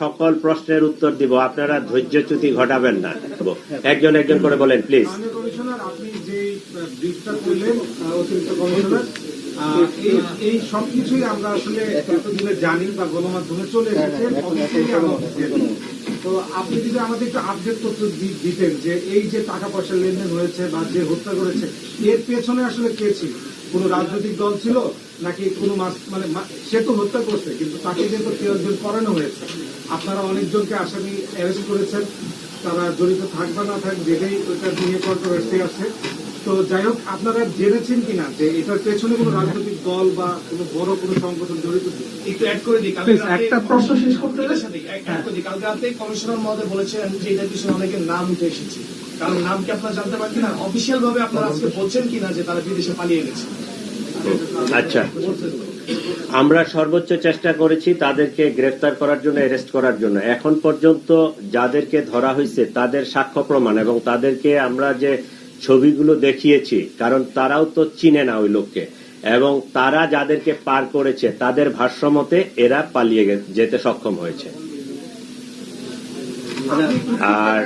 সকল প্রশ্নের উত্তর দিব, আপনারা ধৈর্যচ্যুতি ঘটাবেন না। একজন একজন করে বলেন প্লিজ। কমিশনার, আপনি যে ব্রিফটা করলেন অতিরিক্ত কমিশনার, এই সবকিছুই আমরা আসলে এতদিনে জানি বা গণমাধ্যমে চলে এসেছে। তো আপনি যদি আমাদের একটু আপডেট তথ্য দিতেন যে এই যে টাকা পয়সা লেনদেন হয়েছে বা যে হত্যা করেছে এর পেছনে আসলে কে ছিল? কোন রাজনৈতিক দল ছিল নাকি কোনো মানে সে তো হত্যা করছে, কিন্তু তাকে যেহেতু কেউ একজন করানো হয়েছে, আপনারা অনেকজনকে আসামি অ্যারেস্ট করেছেন, তারা জড়িত থাকবে না থাক যেটাই ওইটা নিয়ে কন্ট্রোভার্সি আছে। তো যাই হোক, আপনারা জেনেছেন কিনা যে এটার পেছনে কোনো রাজনৈতিক দল বা কোনো বড় কোনো সংগঠন জড়িত? একটু অ্যাড করে দিই, একটা প্রশ্ন শেষ করতে কালকে রাতে কমিশনার মহোদয় বলেছেন যে এটার পিছনে অনেকের নাম উঠে এসেছে, কারণ নাম কি আপনারা জানতে পারেন কিনা, অফিসিয়াল ভাবে আপনারা আজকে বলছেন কিনা যে তারা বিদেশে পালিয়ে গেছে? আচ্ছা, আমরা সর্বোচ্চ চেষ্টা করেছি তাদেরকে গ্রেফতার করার জন্য, অ্যারেস্ট করার জন্য। এখন পর্যন্ত যাদেরকে ধরা হয়েছে তাদের সাক্ষ্য প্রমাণ এবং তাদেরকে আমরা যে ছবিগুলো দেখিয়েছি, কারণ তারাও তো চিনে না ওই লোককে, এবং তারা যাদেরকে পার করেছে তাদের ভাষ্য মতে এরা পালিয়ে যেতে সক্ষম হয়েছে। আর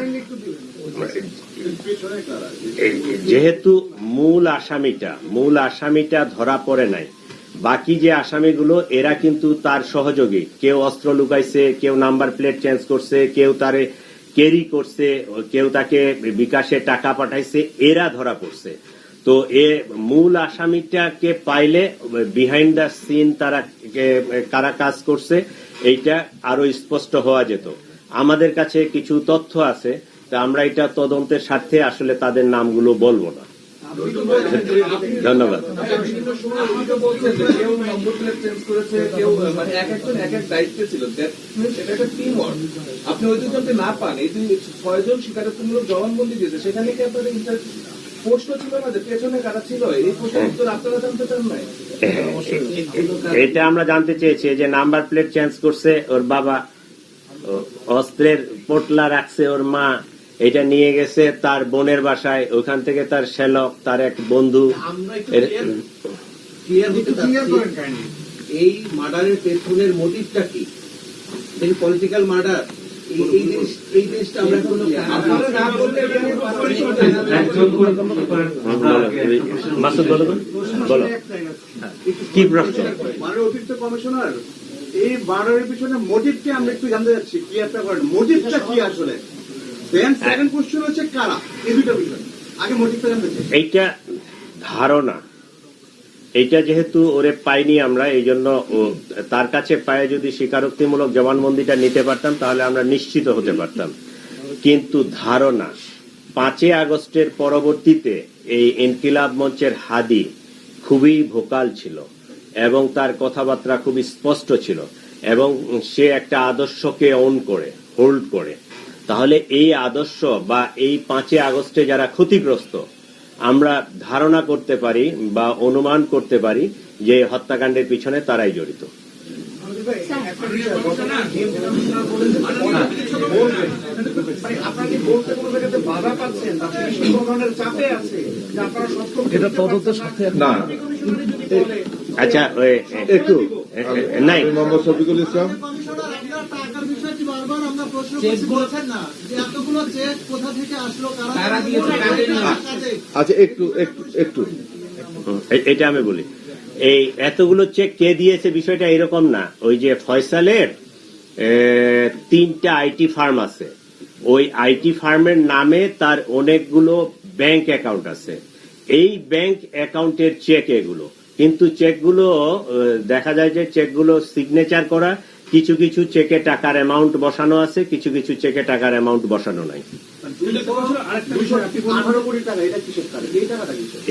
যেহেতু মূল আসামিটা ধরা পড়ে নাই, বাকি যে আসামিগুলো এরা কিন্তু তার সহযোগী, কেউ অস্ত্র লুকাইছে, কেউ নাম্বার প্লেট চেঞ্জ করছে, কেউ তারে ক্যারি করছে, কেউ তাকে বিকাশে টাকা পাঠাইছে, এরা ধরা পড়ছে। তো এ মূল আসামিটাকে পাইলে বিহাইন্ড দ্য সিন তারা কারা কাজ করছে এইটা আরো স্পষ্ট হওয়া যেত। আমাদের কাছে কিছু তথ্য আছে, তা আমরা এটা তদন্তের স্বার্থে আসলে তাদের নামগুলো বলবো না। ধন্যবাদ। আপনি ওই দুজনকে না পান, এই 6জন স্বীকারোক্তিমূলক জবানবন্দি দিয়েছে, সেখানে কি আপনাদের প্রশ্ন ছিল না যে পেছনে কারা ছিল? এই প্রশ্নের উত্তর আপনারা জানতে চান নাই? এটা আমরা জানতে চেয়েছি যে নাম্বার প্লেট চেঞ্জ করছে ওর বাবা, অস্ত্রের পোটলা রাখছে ওর মা, এটা নিয়ে গেছে তার বোনের বাসায়, ওখান থেকে তার শ্যালক, তার এক বন্ধু। এই মার্ডারের পেছনের মোটিভটা কি? পলিটিক্যাল মার্ডার, এই জিনিসটা আমরা মাসুদ বলো কি প্রশ্ন? মাননীয় অতিরিক্ত কমিশনার, এই মার্ডারের পিছনে মোটিভকে আমরা একটু জানতে চাচ্ছি, কি একটা মোটিভটা কি আসলে? সেকেন্ড কোশ্চেন হচ্ছে কারা, এই দুটো বিষয়। আগে মোটিভটা জানতে চাই। এইটা ধারণা, এইটা যেহেতু ওরে পাইনি আমরা, এই জন্য তার কাছে পায়ে যদি স্বীকারোক্তিমূলক জবানবন্দিটা নিতে পারতাম তাহলে আমরা নিশ্চিত হতে পারতাম। কিন্তু ধারণা, 5 আগস্টের পরবর্তীতে এই ইনকিলাব মঞ্চের হাদি খুবই ভোকাল ছিল এবং তার কথাবার্তা খুবই স্পষ্ট ছিল, এবং সে একটা আদর্শকে হোল্ড করে। তাহলে এই আদর্শ বা এই 5 আগস্টে যারা ক্ষতিগ্রস্ত, আমরা ধারণা করতে পারি বা অনুমান করতে পারি যে হত্যাকাণ্ডের পিছনে তারাই জড়িত। আচ্ছা, একটু নাই মোহাম্মদ শফিকুল ইসলাম, আচ্ছা একটু এটা আমি বলি, এই এতগুলো চেক কে দিয়েছে বিষয়টা এরকম না। ওই যে ফয়সালের 3টা আইটি ফার্ম আছে, ওই আইটি ফার্মের নামে তার অনেকগুলো ব্যাংক অ্যাকাউন্ট আছে, এই ব্যাংক অ্যাকাউন্টের চেক এগুলো, কিন্তু চেকগুলো দেখা যায় যে চেকগুলো সিগনেচার করা, কিছু কিছু চেকে টাকার অ্যামাউন্ট বসানো আছে, কিছু কিছু চেকে টাকার অ্যামাউন্ট বসানো নাই।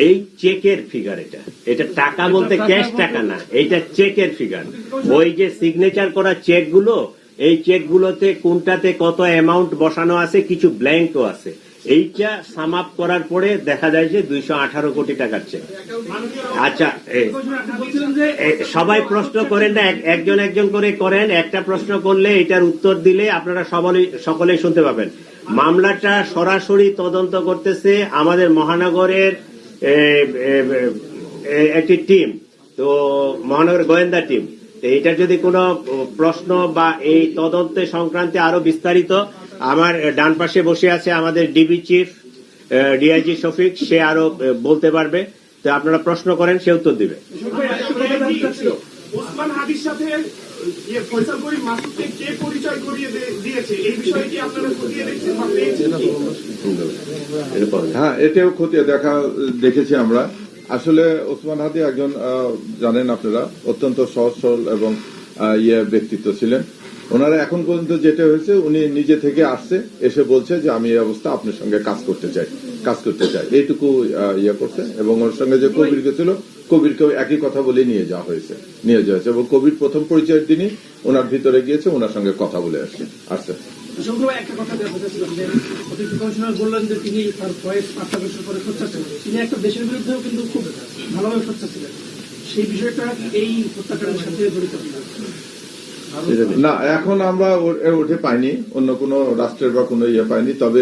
এই চেকের ফিগার, এটা টাকা বলতে ক্যাশ টাকা না, এটা চেকের ফিগার। ওই যে সিগনেচার করা চেকগুলো, এই চেকগুলোতে কোনটাতে কত অ্যামাউন্ট বসানো আছে, কিছু ব্ল্যাঙ্কও আছে। এইটা সাম আপ করার পরে দেখা যায় যে 218 কোটি টাকার চেক। আচ্ছা, সবাই প্রশ্ন করেন না, একজন একজন করে করেন। একটা প্রশ্ন করলে এটার উত্তর দিলে আপনারা সকলেই শুনতে পাবেন। মামলাটা সরাসরি তদন্ত করতেছে আমাদের মহানগরের একটি টিম, তো মহানগর গোয়েন্দা টিম। তো এটার যদি কোনো প্রশ্ন বা এই তদন্তে সংক্রান্তে আরো বিস্তারিত, আমার ডান পাশে বসে আছে আমাদের ডিবি চিফ ডিআইজি শফিক, সে আরো বলতে পারবে। তো আপনারা প্রশ্ন করেন, সে উত্তর দিবে। ওসমান হাদির সাথে ফয়সাল করিম মাসুদকে কে পরিচয় করিয়ে দিয়েছে এই বিষয়ে কি আপনারা খতিয়ে দেখছেন বা পেয়েছেন কি? হ্যাঁ, এটাও খতিয়ে দেখেছি আমরা। আসলে ওসমান হাদি একজন জানেন আপনারা অত্যন্ত সহজ সরল এবং ব্যক্তিত্ব ছিলেন। ওনারা এখন পর্যন্ত যেটা হয়েছে, উনি নিজে থেকে আসছে, এসে বলছে যে আমি এই অবস্থা আপনার সঙ্গে কাজ করতে চাই এইটুকু করছে। এবং ওর সঙ্গে যে কবির গেছিল, কবিরকেও একই কথা বলে নিয়ে যাওয়া হয়েছে এবং কবির প্রথম পরিচয়ের দিনই ওনার ভিতরে গিয়েছে, ওনার সঙ্গে কথা বলে আসছে। একটা কথা বলতেছিলাম যে অতিরিক্ত কমিশনার বললেন যে তিনি তার বয়স 5 বছর পরে সোচ্চার ছিলেন, তিনি একটা দেশের বিরুদ্ধেও কিন্তু খুব ভালোভাবে সোচ্চার ছিলেন। সেই বিষয়টা এই হত্যাকাণ্ডের সাথে জড়িত কিনা? না, এখন আমরা ওঠে পাইনি, অন্য কোনো রাষ্ট্রের বা কোনো পাইনি। তবে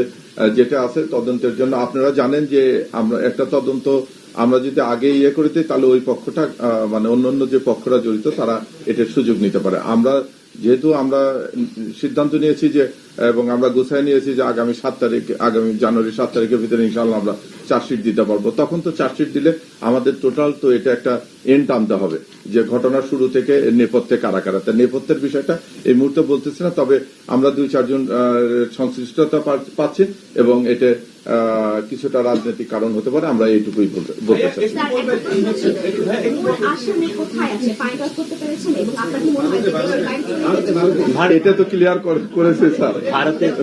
যেটা আছে তদন্তের জন্য, আপনারা জানেন যে আমরা একটা তদন্ত আমরা যদি আগে করিতে, তাহলে ওই পক্ষটা মানে অন্যান্য যে পক্ষরা জড়িত তারা এটার সুযোগ নিতে পারে। যেহেতু আমরা সিদ্ধান্ত নিয়েছি যে, এবং আমরা গুছাই নিয়েছি যে আগামী জানুয়ারি 7 তারিখের ভিতরে ইনশাআল্লাহ আমরা চার্জশিট দিতে পারবো। তখন তো চার্জশিট দিলে আমাদের টোটাল তো এটা একটা এন্ড আনতে হবে যে ঘটনার শুরু থেকে নেপথ্যে কারা। তা নেপথ্যের বিষয়টা এই মুহূর্তে বলতেছি না, তবে আমরা 2-4 জন সংশ্লিষ্টতা পাচ্ছি এবং এতে কিছুটা রাজনৈতিক কারণ হতে পারে, আমরা এইটুকুই বলতে চাই। এটা তো ক্লিয়ার করেছে স্যার,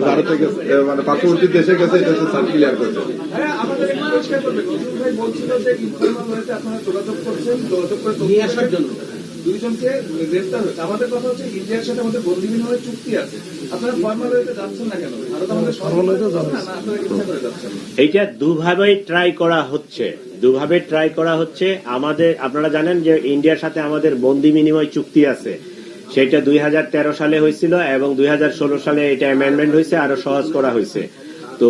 ভারতে গেছে, মানে পার্শ্ববর্তী দেশে গেছে, এটা তো স্যার ক্লিয়ার করেছে। আমাদের একটু পরিষ্কার করবেন, নজরুল ভাই বলছিল যে ইনফরমাল হয়েছে আপনারা যোগাযোগ করে নিয়ে আসার জন্য দুইজনকে গ্রেফতার হয়েছে। আমাদের কথা হচ্ছে ইন্ডিয়ার সাথে আমাদের বন্দি বিনিময়ের চুক্তি আছে, আপনারা ফর্মাল হয়েতে যাচ্ছেন না কেন? ভারত আমাদের আপনারা ইচ্ছা করে যাচ্ছেন? এইটা দুভাবেই ট্রাই করা হচ্ছে। আমাদের, আপনারা জানেন যে ইন্ডিয়ার সাথে আমাদের বন্দি বিনিময় চুক্তি আছে, সেটা 2013 সালে হয়েছিল এবং 2016 সালে এটা অ্যামেন্ডমেন্ট হয়েছে, আরো সহজ করা হয়েছে। তো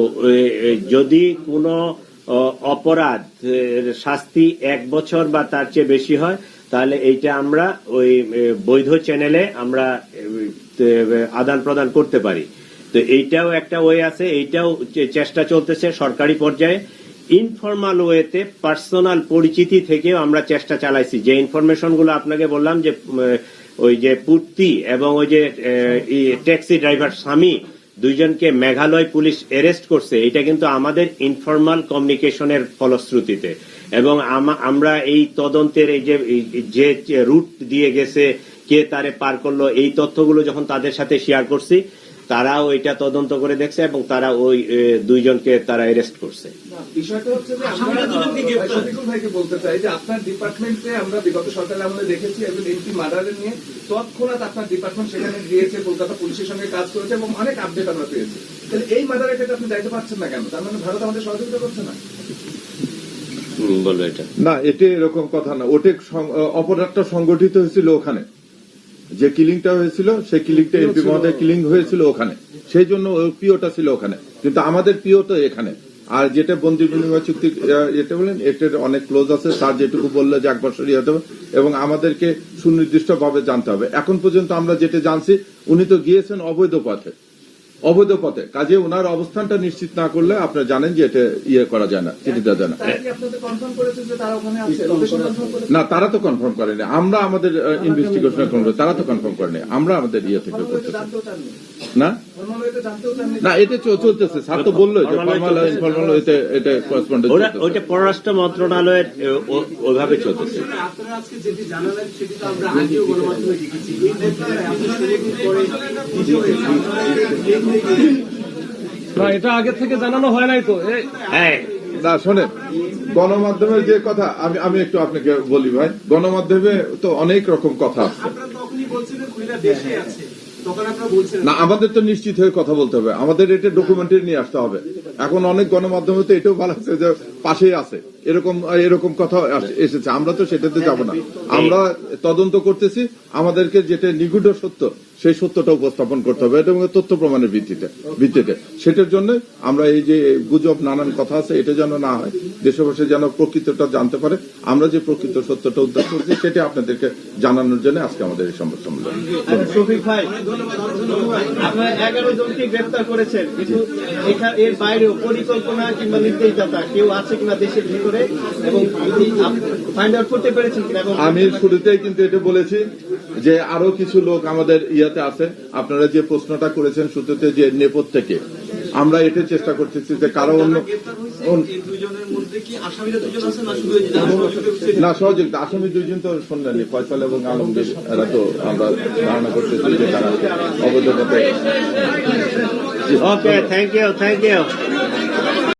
যদি কোনো অপরাধ শাস্তি 1 বছর বা তার চেয়ে বেশি হয়, তাহলে এইটা আমরা ওই বৈধ চ্যানেলে আমরা আদান প্রদান করতে পারি। তো এইটাও একটা ওয়ে আছে, এইটাও চেষ্টা চলতেছে সরকারি পর্যায়ে। ইনফরমাল ওয়েতে পার্সোনাল পরিচিতি থেকেও আমরা চেষ্টা চালাইছি। যে ইনফরমেশন গুলো আপনাকে বললাম যে ওই যে পূর্তি এবং ওই যে ট্যাক্সি ড্রাইভার স্বামী দুইজনকে মেঘালয় পুলিশ অ্যারেস্ট করছে, এটা কিন্তু আমাদের ইনফরমাল কমিউনিকেশনের ফলশ্রুতিতে। এবং আমরা এই তদন্তের এই যে রুট দিয়ে গেছে, কে তারে পার করলো, এই তথ্যগুলো যখন তাদের সাথে শেয়ার করছি, তারাও এটা তদন্ত করে দেখছে এবং তারা ওই দুইজনকে তারা অ্যারেস্ট করছে। বিষয়টা হচ্ছে যে আমরা শফিকুল ভাইকে বলতে চাই যে আপনার ডিপার্টমেন্টে আমরা বিগত সরকারের আমলে দেখেছি একজন এমপি মার্ডারের নিয়ে তৎক্ষণাৎ আপনার ডিপার্টমেন্ট সেখানে গিয়েছে, কলকাতা পুলিশের সঙ্গে কাজ করেছে এবং অনেক আপডেট আমরা পেয়েছি। তাহলে এই মার্ডারের ক্ষেত্রে আপনি দায়িত্ব পাচ্ছেন না কেন? তার মানে ভারত আমাদের সহযোগিতা করছে না? বলবো এটা না, এটা এরকম কথা না। ওটা অপরাধটা সংগঠিত হয়েছিল ওখানে, যে কিলিংটা হয়েছিল সেই কিলিংটা এমপি মহোদয় কিলিং হয়েছিল ওখানে, সেই জন্য পিওটা ছিল ওখানে, কিন্তু আমাদের পিও তো এখানে। আর যেটা বন্দি বিনিময় চুক্তি যেটা বলেন, এটার অনেক ক্লোজ আছে। স্যার যেটুকু বললো যে 1 বছরই হতে হবে এবং আমাদেরকে সুনির্দিষ্ট ভাবে জানতে হবে। এখন পর্যন্ত আমরা যেটা জানছি, উনি তো গিয়েছেন অবৈধ পথে, কাজে ওনার অবস্থানটা নিশ্চিত না করলে আপনারা জানেন যে এটা করা যায় না, চিঠি দেওয়া যায় না। না, তারা তো কনফার্ম করেনি, আমরা আমাদের ইনভেস্টিগেশন করবো, তারা তো কনফার্ম করেনি, আমরা আমাদের থেকে করতেছি না। না, এটা চলতেছে, স্যার তো বললো যে ফর্মাল ইনফরমাল হইতে এটা করেসপন্ডেন্স ওইটা পররাষ্ট্র মন্ত্রণালয়ের ওইভাবে চলতেছে। আপনারা আজকে যেটি জানালেন সেটি তো আমরা আগেও গণমাধ্যমে দেখেছি। না, এটা আগে থেকে জানানো হয় নাই তো। হ্যাঁ, না শোনেন, গণমাধ্যমের যে কথা আমি একটু আপনাকে বলি ভাই, গণমাধ্যমে তো অনেক রকম কথা আছে। না, আমাদের তো নিশ্চিত হয়ে কথা বলতে হবে, আমাদের এটা ডকুমেন্টারি নিয়ে আসতে হবে। এখন অনেক গণমাধ্যমে তো এটাও বলা হচ্ছে যে পাশেই আছে, এরকম কথা এসেছে, আমরা তো সেটাতে যাব না। আমরা তদন্ত করতেছি, আমাদেরকে যেটা নিগূঢ় সত্য সেই সত্যটা উপস্থাপন করতে হবে এবং তথ্য প্রমাণের ভিত্তিতে সেটার জন্য আমরা এই যে গুজব নানান কথা আছে এটা যেন না হয়, দেশবাসী যেন প্রকৃতটা জানতে পারে, আমরা যে প্রকৃত সত্যটা উদ্ধার করছি সেটা আপনাদেরকে জানানোর জন্য আজকে আমাদের এই সংবাদ সম্মেলন। শফিক ভাই, আপনারা 11 জনকে গ্রেফতার করেছেন, কিন্তু এর বাইরেও পরিকল্পনা কিংবা নির্দেশদাতা কেউ আছে কিনা দেশের ভিতরে, এবং ফাইন্ড আউট করতে পেরেছেন কিনা? এবং আমি শুরুতেই কিন্তু এটা বলেছি যে আরো কিছু লোক আমাদের ইয়াতে আছে। আপনারা যে প্রশ্নটা করেছেন শুরুতে যে নেপথ্য থেকে, আমরা এটা চেষ্টা করতেছি যে কারো অন্য না সহযোগিতা আসামি দুইজন তো শুনলেনি, ফয়সাল এবং আলমগীর, এরা তো আমরা ধারণা করতেছি যে তারা অবৈধ পথে। ওকে, থ্যাংক ইউ।